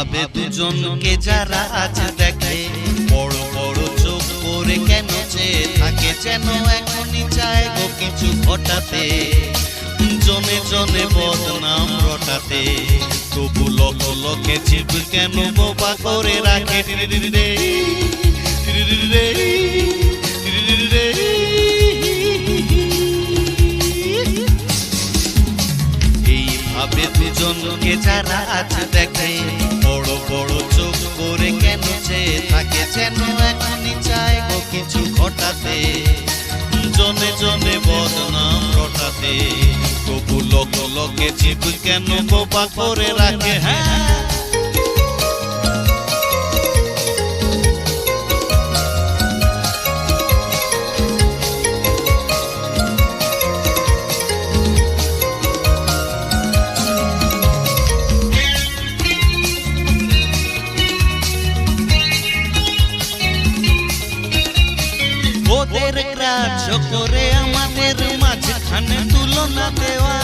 ভাবে দুজনকে যারা আজ দেখে, বড় বড় চোখ করে কেন চেয়ে থাকে, যেন এখনই চায় গো কিছু ঘটাতে, জনে জনে বদনাম রটাতে। তবু লোক লোকে চিপ কেন বোবা করে রাখে, এইভাবে দুজনকে যারা আজ দেখে, বড় বড় চোখ করে কেন চেয়ে থাকে, যেন এখনই চায় গো কিছু ঘটাতে, জনে জনে বদনাম রটাতে। তবু লোক লোকে চিপ কেন বোবা করে রাখে। হ্যাঁ, ওদের গ্রাহ্য করে আমাদের মাঝখানে তুলনা দেওয়া,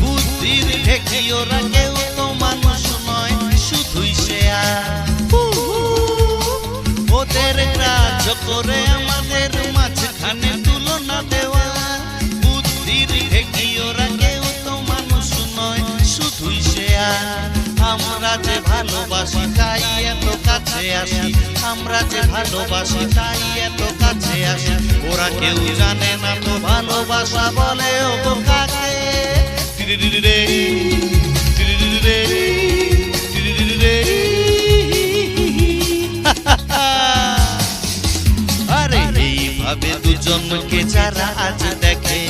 বুদ্ধির ঢেকি ওরা কেউ তো মানুষ নয়, শুধুই শেয়ার। ওদের গ্রাহ্য করে আমাদের মাঝখানে তুলনা দেওয়া, বুদ্ধির ঢেকি ওরা কেউ তো মানুষ নয়, শুধুই শেয়ার। আমরা যে ভালোবাসি তাই এত কাছে আসি, আমরা যে ভালোবাসি তাই এত কাছে আসি, ওরা কেউ জানে না তো ভালোবাসা বলে ও কাকে। আরে এইভাবে দুজনকে যারা আজ দেখে,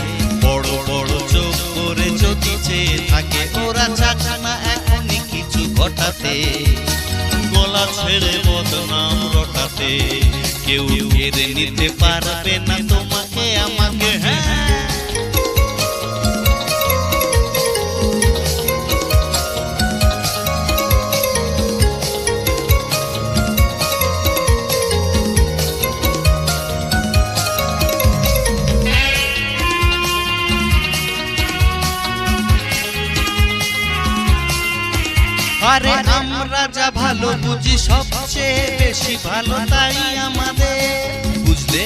বড় বড় চোখ করে যদি চেয়ে থাকে, ওরা চাচ্ছে না এখনই কিছু ঘটাতে, গলা ছেড়ে বদনাম রটাতে। কেউ কেড়ে নিতে পারবে না তোমাকে আমাকে। হ্যাঁ, আরে আমরা যা ভালো বুঝি সবচেয়ে বেশি ভালো তাই আমাদের, বুঝলে?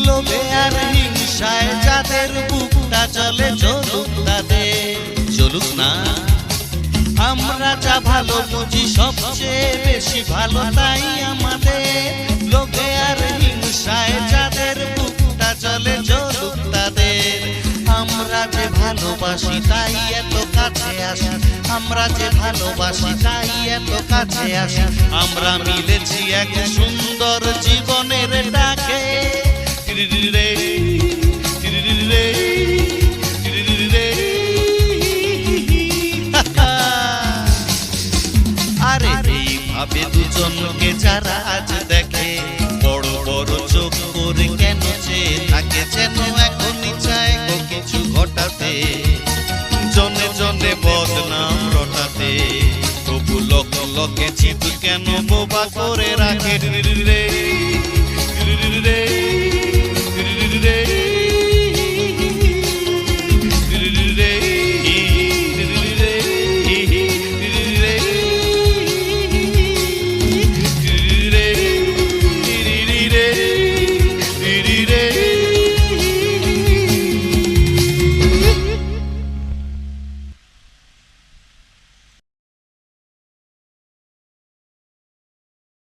লোভে আর হিংসায় যাদের বুকটা চলে, চলুক তাদের, চলুক না। আমরা যা ভালো বুঝি সবচেয়ে বেশি ভালো তাই আমাদের, লোভে আর হিংসায় যাদের বুকটা চলে, চলুক তাদের। আমরা যে ভালোবাসি তাই এত কাছে আসি, আমরা যে ভালোবাসি তাই এত কাছে আসি, আমরা মিলেছি এক সুন্দর জীবনের ডাকে। আরে এইভাবে দুজনকে যারা আজ দেখে, বড় বড় চোখ করে কেন চেয়ে থাকে, যেন এখনই চায় গো কিছু ঘটাতে, জনে জনে বদনাম রটাতে। তবু লোক লোকে চিপ কেন বোবা করে